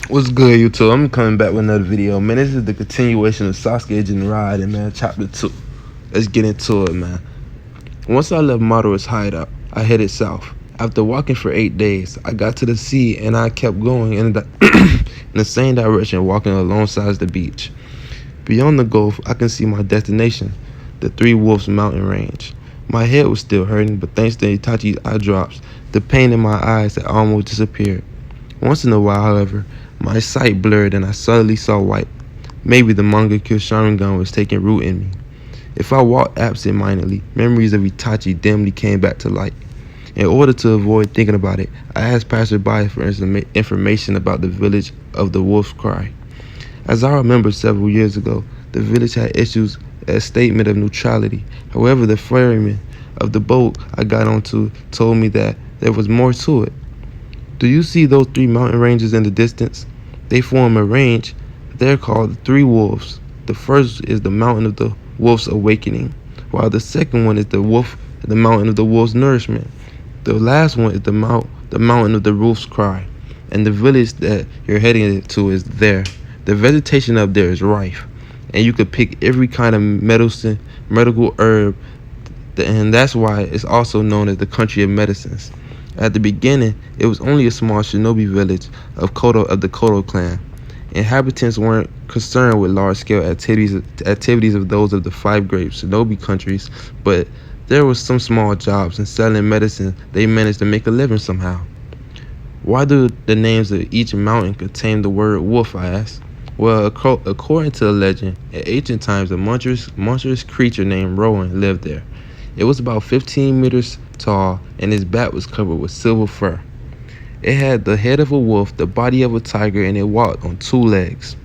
What's good, YouTube? I'm coming back with another video, man. This is the continuation of Sasuke and Jinraiden, man. Chapter 2. Let's get into it, man. Once I left Madara's hideout, I headed south. After walking for 8 days, I got to the sea and I kept going in the same direction, walking alongside the beach. Beyond the gulf, I can see my destination, the Three Wolves mountain range. My head was still hurting, but thanks to Itachi's eye drops, the pain in my eyes had almost disappeared. Once in a while, however, my sight blurred and I suddenly saw white. Maybe the Mangekyo Sharingan was taking root in me. If I walked absent-mindedly, memories of Itachi dimly came back to light. In order to avoid thinking about it, I asked passerby for information about the village of the Wolf's Cry. As I remember several years ago, the village had issued a statement of neutrality. However, the ferryman of the boat I got onto told me that there was more to it. Do you see those three mountain ranges in the distance? They form a range. They're called the Three Wolves. The first is the Mountain of the Wolf's Awakening, while the second one is the Mountain of the Wolf's Nourishment. The last one is the Mountain of the Wolf's Cry, and the village that you're heading to is there. The vegetation up there is rife, and you could pick every kind of medical herb, and that's why it's also known as the country of medicines. At the beginning, it was only a small shinobi village of the Kodo clan. Inhabitants weren't concerned with large-scale activities of those of the five great shinobi countries, but there was some small jobs, and selling medicine, they managed to make a living somehow. Why do the names of each mountain contain the word wolf, I asked? Well, according to the legend, in ancient times, a monstrous creature named Rowan lived there. It was about 15 meters tall, and its back was covered with silver fur. It had the head of a wolf, the body of a tiger, and it walked on two legs.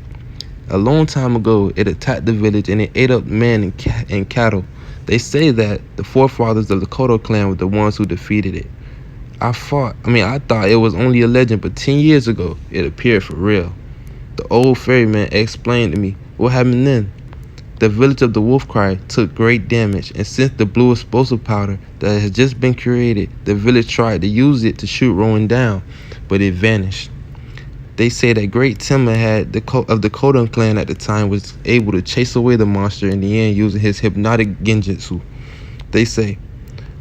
A long time ago, it attacked the village and it ate up men and cattle. They say that the forefathers of the Kodo clan were the ones who defeated it. I thought it was only a legend, but 10 years ago, it appeared for real. The old ferryman explained to me what happened then. The village of the Wolf Cry took great damage, and since the blue explosive powder that has just been created, the village tried to use it to shoot Rowan down, but it vanished. They say that Great Timber of the Kodan clan at the time was able to chase away the monster in the end using his hypnotic genjutsu. They say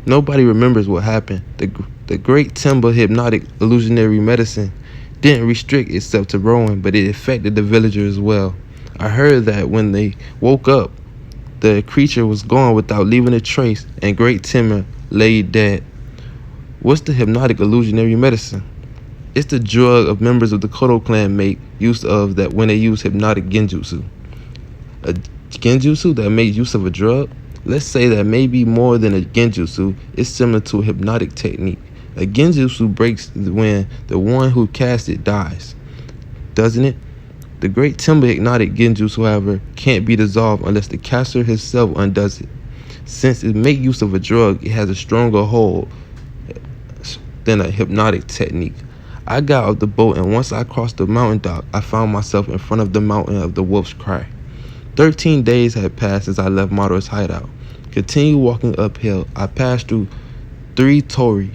nobody remembers what happened. The Great Timber hypnotic illusionary medicine didn't restrict itself to Rowan, but it affected the villager as well. I heard that when they woke up, the creature was gone without leaving a trace, and Great Timber lay dead. What's the hypnotic illusionary medicine? It's the drug of members of the Kodo clan make use of that when they use hypnotic genjutsu. A genjutsu that makes use of a drug? Let's say that maybe more than a genjutsu, it's similar to a hypnotic technique. A genjutsu breaks when the one who casts it dies, doesn't it? The Great Timber hypnotic genjutsu, however, can't be dissolved unless the caster himself undoes it. Since it makes use of a drug, it has a stronger hold than a hypnotic technique. I got off the boat, and once I crossed the mountain dock, I found myself in front of the mountain of the Wolf's Cry. 13 days had passed since I left Madara's hideout. Continue walking uphill. I passed through 3 tori.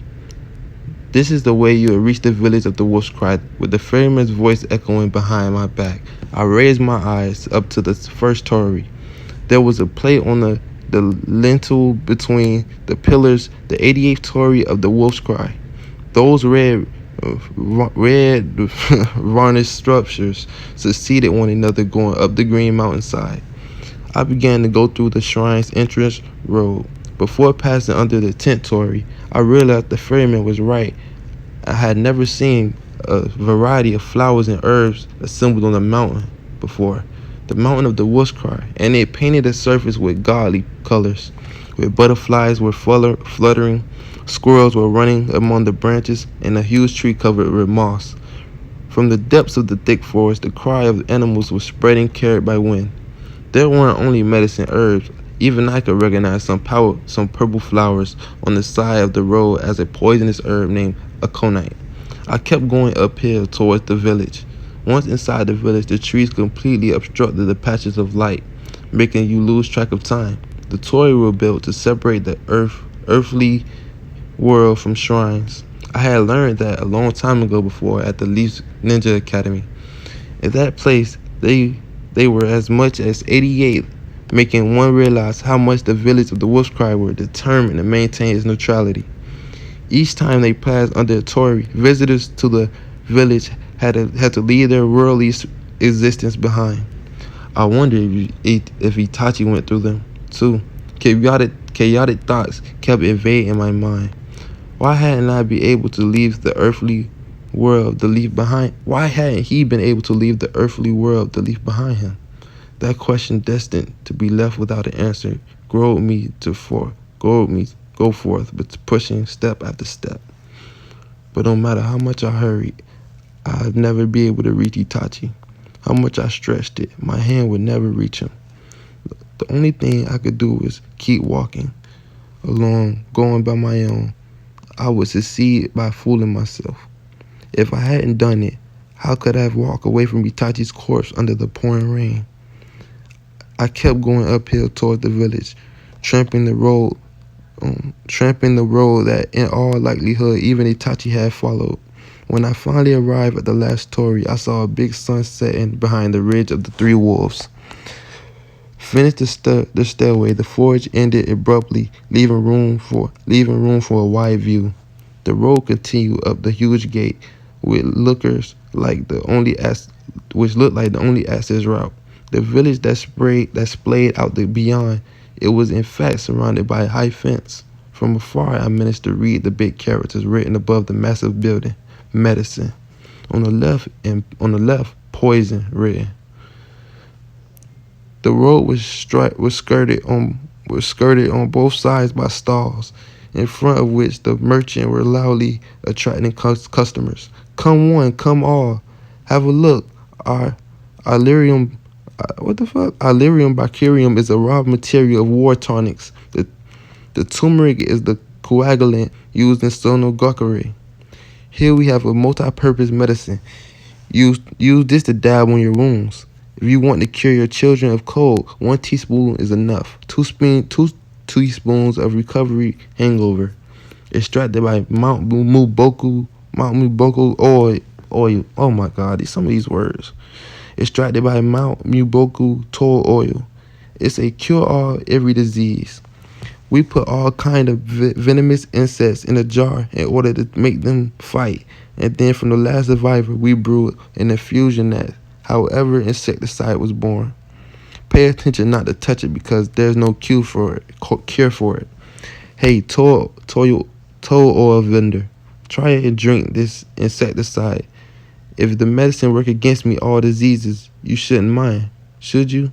This is the way you will reach the village of the Wolf's Cry, with the ferryman's voice echoing behind my back. I raised my eyes up to the first tori. There was a plate on the lintel between the pillars, the 88th tori of the Wolf's Cry. Those red varnished structures succeeded one another going up the green mountainside. I began to go through the shrine's entrance road. Before passing under the 10th tori, I realized the ferryman was right. I had never seen a variety of flowers and herbs assembled on the mountain before. The mountain of the Wolf's Cry, and it painted the surface with godly colors, where butterflies were fluttering, squirrels were running among the branches, and a huge tree covered with moss. From the depths of the thick forest, the cry of animals was spreading, carried by wind. There weren't only medicine herbs. Even I could recognize some purple flowers on the side of the road as a poisonous herb named aconite. I kept going uphill towards the village. Once inside the village, the trees completely obstructed the patches of light, making you lose track of time. The tori were built to separate the earthly world from shrines. I had learned that a long time ago before at the Leaf Ninja Academy. At that place, they were as much as 88, making one realize how much the village of the Wolf's Cry were determined to maintain its neutrality. Each time they passed under a Tory, visitors to the village had to leave their worldly existence behind. I wonder if Itachi went through them too. Chaotic thoughts kept invading my mind. Why hadn't I been able to leave the earthly world to leave behind? Why hadn't he been able to leave the earthly world to leave behind him? That question, destined to be left without an answer, growed me go forth, but pushing step after step. But no matter how much I hurried, I'd never be able to reach Itachi. How much I stretched it, my hand would never reach him. The only thing I could do was keep walking along, going by my own. I would succeed by fooling myself. If I hadn't done it, how could I have walked away from Itachi's corpse under the pouring rain? I kept going uphill toward the village, tramping the road that in all likelihood even Itachi had followed. When I finally arrived at the last torii, I saw a big sun setting behind the ridge of the three wolves. Finished the stairway, the forge ended abruptly, leaving room for a wide view. The road continued up the huge gate, which looked like the only access route. The village that splayed out beyond, it was in fact surrounded by a high fence. From afar, I managed to read the big characters written above the massive building: medicine. On the left, poison written. The road was skirted on both sides by stalls, in front of which the merchants were loudly attracting customers. Come one, come all, have a look. Our Illyrium, Illyrium bacterium is a raw material of war tonics. The turmeric is the coagulant used in sonogokure. Here we have a multi-purpose medicine. Use this to dab on your wounds. If you want to cure your children of cold, 1 teaspoon is enough. 2 teaspoons of recovery hangover. Extracted by Mount Muboku oil. Oh my God, some of these words. Extracted by Mount Muboku toll oil. It's a cure-all every disease. We put all kind of venomous insects in a jar in order to make them fight. And then from the last survivor, we brew an infusion that, however, insecticide was born. Pay attention not to touch it because there's no cure for it. Hey, toll oil vendor, try it and drink this insecticide. If the medicine work against me all diseases, you shouldn't mind, should you?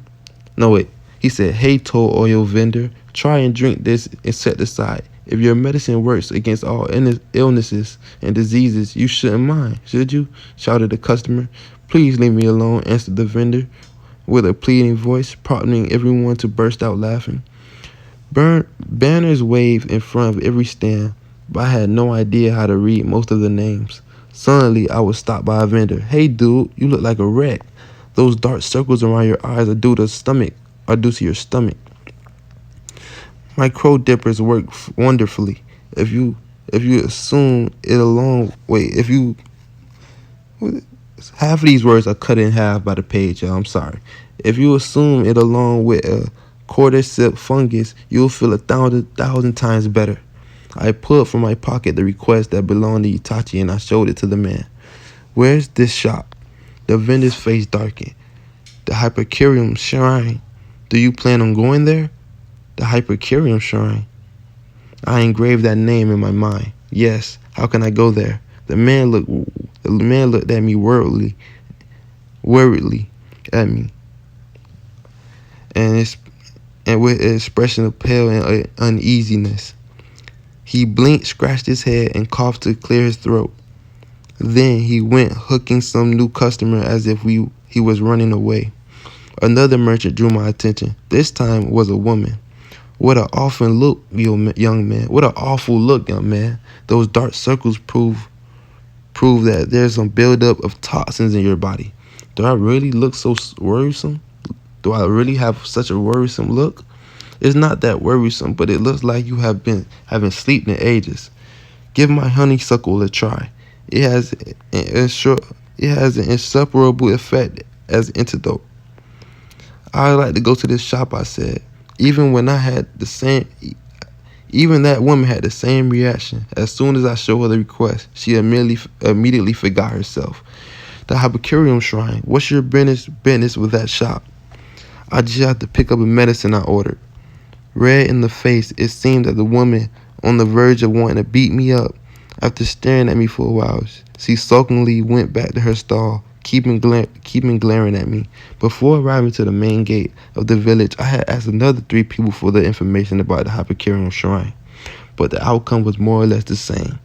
No, wait. He said, hey, toll oil vendor, try and drink this insecticide. If your medicine works against all illnesses and diseases, you shouldn't mind, should you? Shouted the customer. Please leave me alone, answered the vendor with a pleading voice, prompting everyone to burst out laughing. Banners waved in front of every stand, but I had no idea how to read most of the names. Suddenly, I was stopped by a vendor. Hey, dude, you look like a wreck. Those dark circles around your eyes are due to your stomach. My crow dippers work wonderfully. If you assume it along, half of these words are cut in half by the page, y'all. I'm sorry. If you assume it along with a cordyceps fungus, you'll feel 1,000 times better. I pulled from my pocket the request that belonged to Itachi and I showed it to the man. Where's this shop? The vendor's face darkened. The Hypercurium Shrine. Do you plan on going there? The Hypercurium Shrine. I engraved that name in my mind. Yes, how can I go there? The man looked at me worriedly at me, and with an expression of pale uneasiness. He blinked, scratched his head, and coughed to clear his throat. Then he went hooking some new customer as if he was running away. Another merchant drew my attention. This time was a woman. What an awful look, young man. What an awful look, young man. Those dark circles prove that there's some buildup of toxins in your body. Do I really look so worrisome? Do I really have such a worrisome look? It's not that worrisome, but it looks like you have been having sleep in ages. Give my honeysuckle a try. It has It has an inseparable effect as antidote. I like to go to this shop, I said. Even when I had the same Even that woman had the same reaction. As soon as I showed her the request, she immediately forgot herself. The Hypercurium Shrine. What's your business with that shop? I just have to pick up a medicine I ordered. Red in the face, it seemed that the woman on the verge of wanting to beat me up. After staring at me for a while, she sulkily went back to her stall, keeping glaring at me. Before arriving to the main gate of the village, I had asked another 3 people for the information about the Hypercurium Shrine, but the outcome was more or less the same.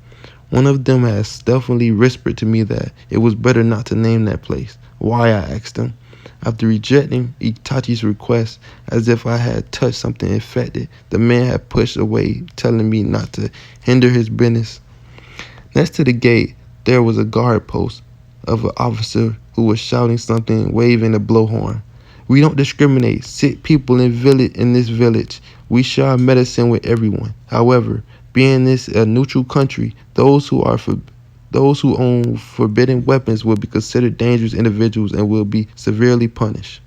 One of them had stealthily whispered to me that it was better not to name that place. Why, I asked him. After rejecting Itachi's request as if I had touched something infected, the man had pushed away, telling me not to hinder his business. Next to the gate, there was a guard post of an officer who was shouting something, waving a blowhorn. We don't discriminate. Sick people in this village. We share medicine with everyone. However, being this a neutral country, those who own forbidden weapons will be considered dangerous individuals and will be severely punished.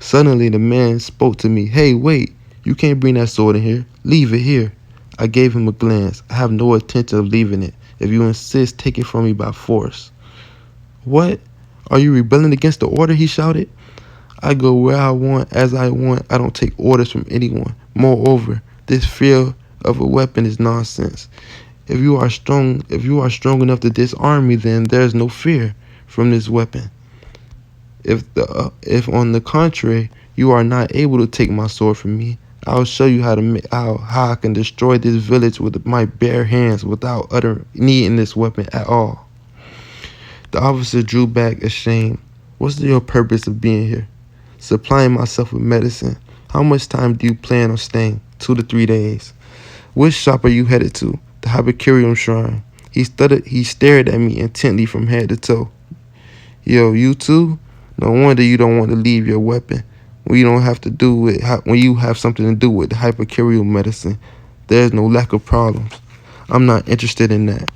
Suddenly, the man spoke to me. Hey, wait, you can't bring that sword in here. Leave it here. I gave him a glance. I have no intention of leaving it. If you insist, take it from me by force. What? Are you rebelling against the order? He shouted. I go where I want, as I want. I don't take orders from anyone. Moreover, this fear of a weapon is nonsense. If you are strong enough to disarm me, then there is no fear from this weapon. If on the contrary, you are not able to take my sword from me, I'll show you how I can destroy this village with my bare hands without needing this weapon at all. The officer drew back ashamed. What's your purpose of being here? Supplying myself with medicine. How much time do you plan on staying? 2 to 3 days. Which shop are you headed to? The Hypercurium Shrine. He stared at me intently from head to toe. Yo, you too? No wonder you don't want to leave your weapon. When you have something to do with the Hypercurium medicine, there's no lack of problems. I'm not interested in that.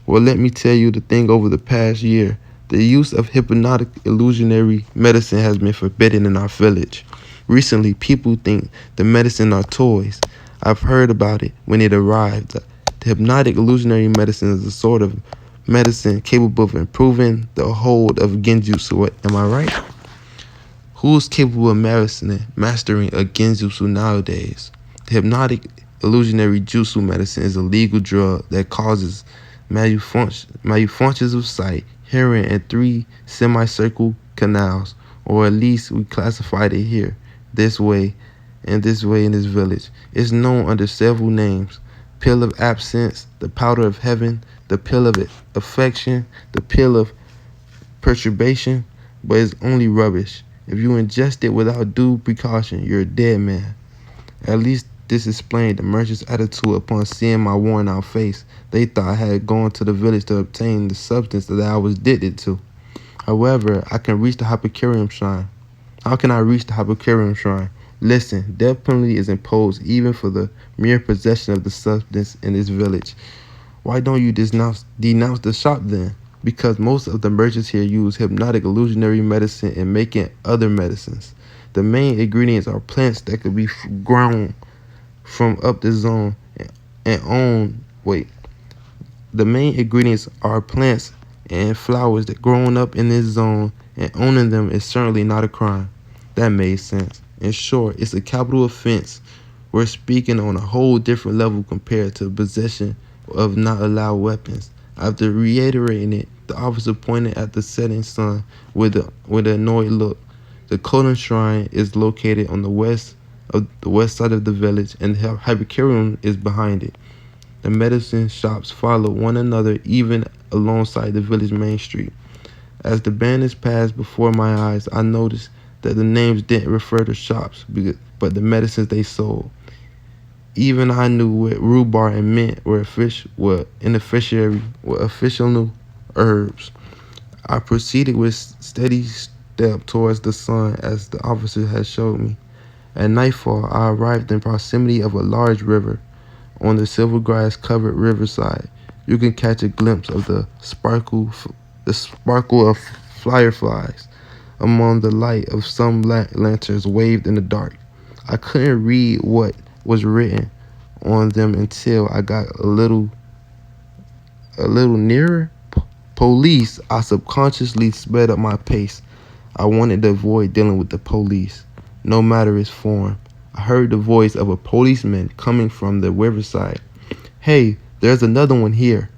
Well, let me tell you the thing. Over the past year, the use of hypnotic illusionary medicine has been forbidden in our village. Recently, people think the medicine are toys. I've heard about it when it arrived. The hypnotic illusionary medicine is a sort of medicine capable of improving the hold of genjutsu. Am I right? Who's capable of mastering a genjutsu nowadays? The hypnotic illusionary jutsu medicine is a legal drug that causes malfunctions of sight, hearing, and 3 semicircle canals, or at least we classified it here this way in this village. It's known under several names: pill of absence, the powder of heaven, the pill of affection, the pill of perturbation, but it's only rubbish. If you ingest it without due precaution, you're a dead man. At least this explained the merchant's attitude upon seeing my worn out face. They thought I had gone to the village to obtain the substance that I was addicted to. However, I can reach the Hypercurium Shrine. How can I reach the Hypercurium Shrine? Listen, death penalty is imposed even for the mere possession of the substance in this village. Why don't you denounce the shop then? Because most of the merchants here use hypnotic illusionary medicine in making other medicines. The main ingredients are plants that could be grown from up the zone and own. The main ingredients are plants and flowers that grown up in this zone, and owning them is certainly not a crime. That made sense. In short, it's a capital offense. We're speaking on a whole different level compared to possession of not allowed weapons. After reiterating it, the officer pointed at the setting sun with an annoyed look. The Kodan Shrine is located on the west side of the village, and the Hypercurium is behind it. The medicine shops follow one another even alongside the village main street. As the banners passed before my eyes, I noticed that the names didn't refer to shops, but the medicines they sold. Even I knew what rhubarb and mint were official herbs. I proceeded with steady step towards the sun as the officer had showed me. At nightfall, I arrived in proximity of a large river. On the silver grass-covered riverside, you can catch a glimpse of the the sparkle of fireflies among the light of some lanterns waved in the dark. I couldn't read what was written on them until I got a little nearer. Police. I subconsciously sped up my pace. I wanted to avoid dealing with the police, no matter its form. I heard the voice of a policeman coming from the riverside. Hey, there's another one here.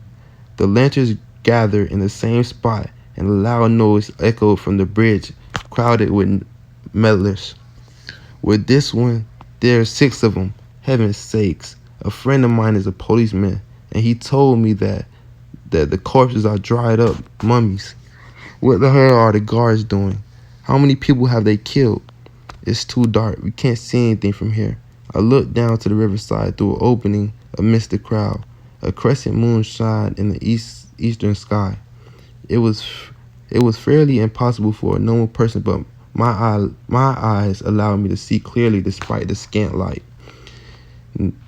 The lanterns gathered in the same spot, and a loud noise echoed from the bridge, crowded with meddlers. With this one, there's 6 of them. Heaven's sakes. A friend of mine is a policeman, and he told me that the corpses are dried up mummies. What the hell are the guards doing? How many people have they killed? It's too dark. We can't see anything from here. I looked down to the riverside through an opening amidst the crowd. A crescent moon shined in the eastern sky. It was fairly impossible for a normal person, but my eyes allowed me to see clearly despite the scant light.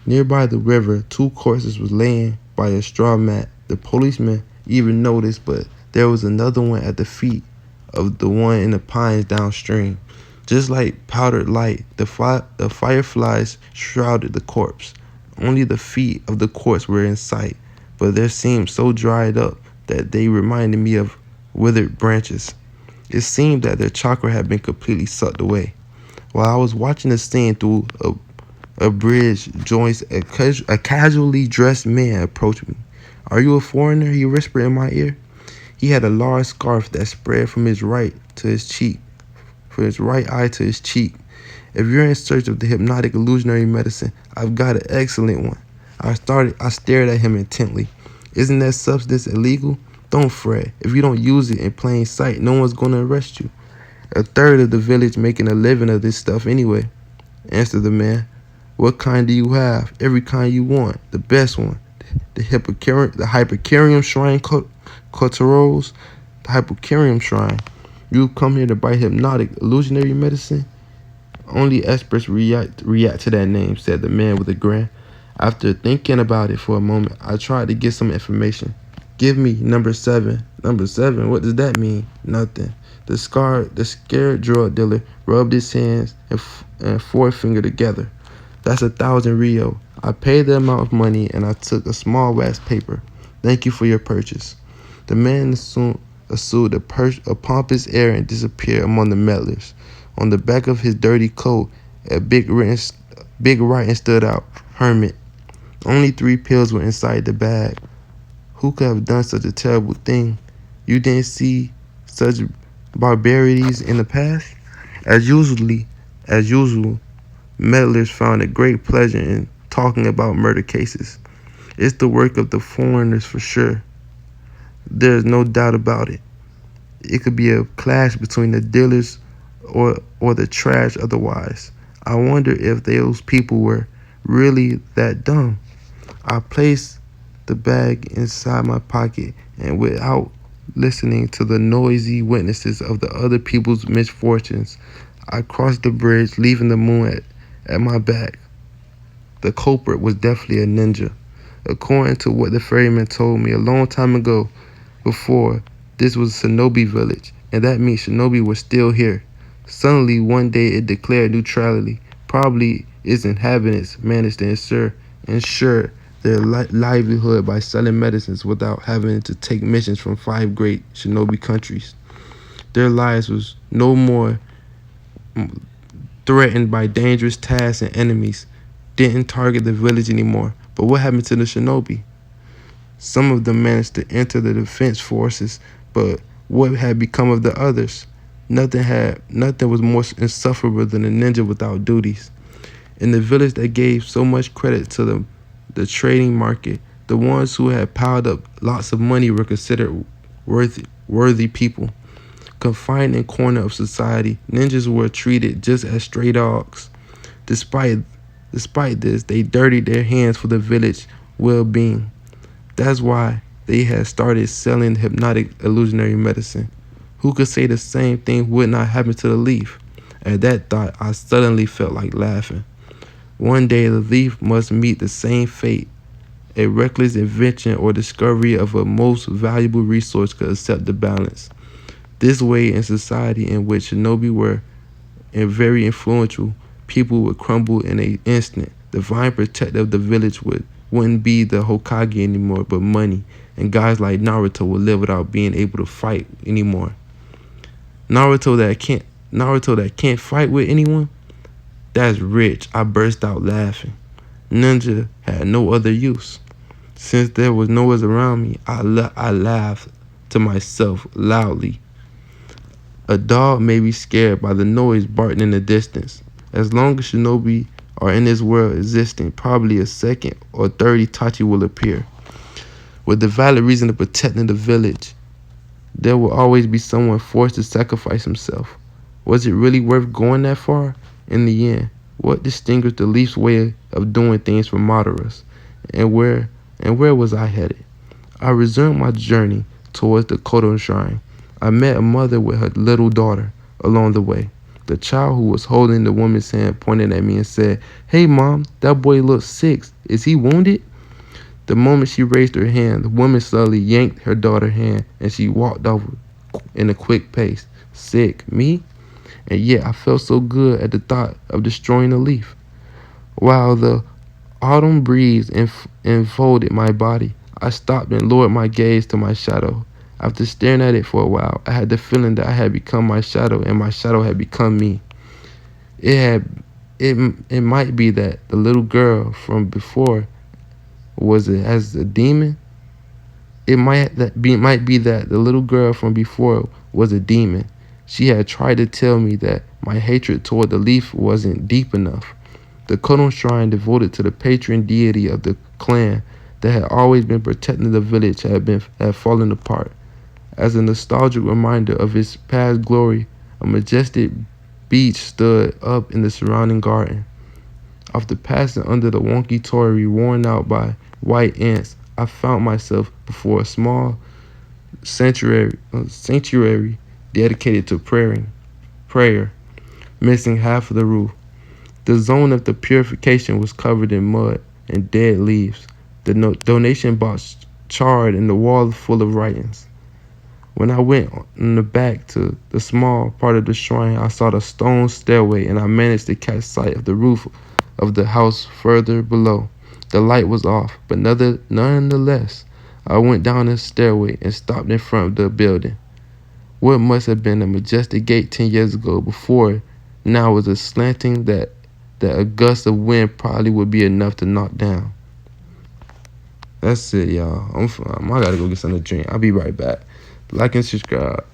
Nearby the river, 2 corpses was laying by a straw mat. The policeman even noticed, but there was another one at the feet of the one in the pines downstream. Just like powdered light, the fireflies shrouded the corpse. Only the feet of the corpse were in sight, but they seemed so dried up that they reminded me of withered branches. It seemed that their chakra had been completely sucked away. While I was watching the scene through a bridge joints, a casually dressed man approached me. "Are you a foreigner?" he whispered in my ear. He had a large scarf that spread from his right to his cheek, from his right eye to his cheek. "If you're in search of the hypnotic illusionary medicine, I've got an excellent one." I stared at him intently. "Isn't that substance illegal?" "Don't fret. If you don't use it in plain sight, no one's going to arrest you. A third of the village making a living of this stuff anyway," answered the man. "What kind do you have?" "Every kind you want. The best one. The Hypercarium Shrine Coteros. The Hypercarium Shrine. You come here to buy hypnotic illusionary medicine?" "Only experts react to that name," said the man with a grin. After thinking about it for a moment, I tried to get some information. "Give me number 7. "Number 7? What does that mean?" "Nothing." The scared drug dealer rubbed his hands and forefinger together. "That's 1,000 Rio. I paid the amount of money and I took a small wax paper. Thank you for your purchase." The man assumed a pompous air and disappeared among the meddlers. On the back of his dirty coat, a big writing stood out: Hermit. Only 3 pills were inside the bag. Who could have done such a terrible thing? You didn't see such barbarities in the past? As usual, meddlers found a great pleasure in talking about murder cases. It's the work of the foreigners for sure. There's no doubt about it. It could be a clash between the dealers or the trash otherwise. I wonder if those people were really that dumb. I placed the bag inside my pocket, and without listening to the noisy witnesses of the other people's misfortunes, I crossed the bridge, leaving the moon at my back. The culprit was definitely a ninja. According to what the ferryman told me a long time ago, before, this was a shinobi village, and that means shinobi were still here. Suddenly, one day it declared neutrality. Probably its inhabitants managed to ensure their livelihood by selling medicines without having to take missions from 5 great shinobi countries. Their lives was no more threatened by dangerous tasks and enemies. Didn't target the village anymore. But what happened to the shinobi? Some of them managed to enter the defense forces, but what had become of the others? Nothing was more insufferable than a ninja without duties. In the village that gave so much credit to the trading market, the ones who had piled up lots of money were considered worthy people. Confined in corner of society, ninjas were treated just as stray dogs. Despite this, they dirtied their hands for the village well-being. That's why they had started selling hypnotic illusionary medicine. Who could say the same thing would not happen to the leaf? At that thought, I suddenly felt like laughing. One day the leaf must meet the same fate A reckless invention or discovery of a most valuable resource could accept the balance. This way, in society in which shinobi were very influential, people would crumble in an instant. The divine protector of the village wouldn't be the Hokage anymore, but money. And guys like Naruto would live without being able to fight anymore. Naruto that can't fight with anyone? That's rich. I burst out laughing. Ninja had no other use. Since there was no one around me, I laughed to myself loudly. A dog may be scared by the noise barking in the distance. As long as shinobi are in this world existing, probably a second or third Itachi will appear. With the valid reason of protecting the village, there will always be someone forced to sacrifice himself. Was it really worth going that far? In the end, what distinguished the Leaf's way of doing things from Madara's? And where was I headed? I resumed my journey towards the Kodo Shrine. I met a mother with her little daughter along the way. The child who was holding the woman's hand pointed at me and said, "Hey mom, that boy looks sick. Is he wounded?" The moment she raised her hand, the woman suddenly yanked her daughter's hand and she walked off in a quick pace. Sick? Me? And yet I felt so good at the thought of destroying a leaf. While the autumn breeze enfolded my body, I stopped and lowered my gaze to my shadow. After staring at it for a while, I had the feeling that I had become my shadow and my shadow had become me. It might be that the little girl from before was it as a demon. It might be that the little girl from before was a demon. She had tried to tell me that my hatred toward the leaf wasn't deep enough. The Kodo Shrine, devoted to the patron deity of the clan that had always been protecting the village, had fallen apart. As a nostalgic reminder of its past glory, a majestic beech stood up in the surrounding garden. After passing under the wonky torii worn out by white ants, I found myself before a small sanctuary dedicated to prayer, missing half of the roof. The zone of the purification was covered in mud and dead leaves. The donation box charred and the wall full of writings. When I went in the back to the small part of the shrine, I saw the stone stairway and I managed to catch sight of the roof of the house further below. The light was off, but nonetheless, I went down the stairway and stopped in front of the building. What must have been a majestic gate 10 years ago before now was a slanting that a gust of wind probably would be enough to knock down. That's it, y'all. I gotta go get something to drink. I'll be right back. Like and subscribe.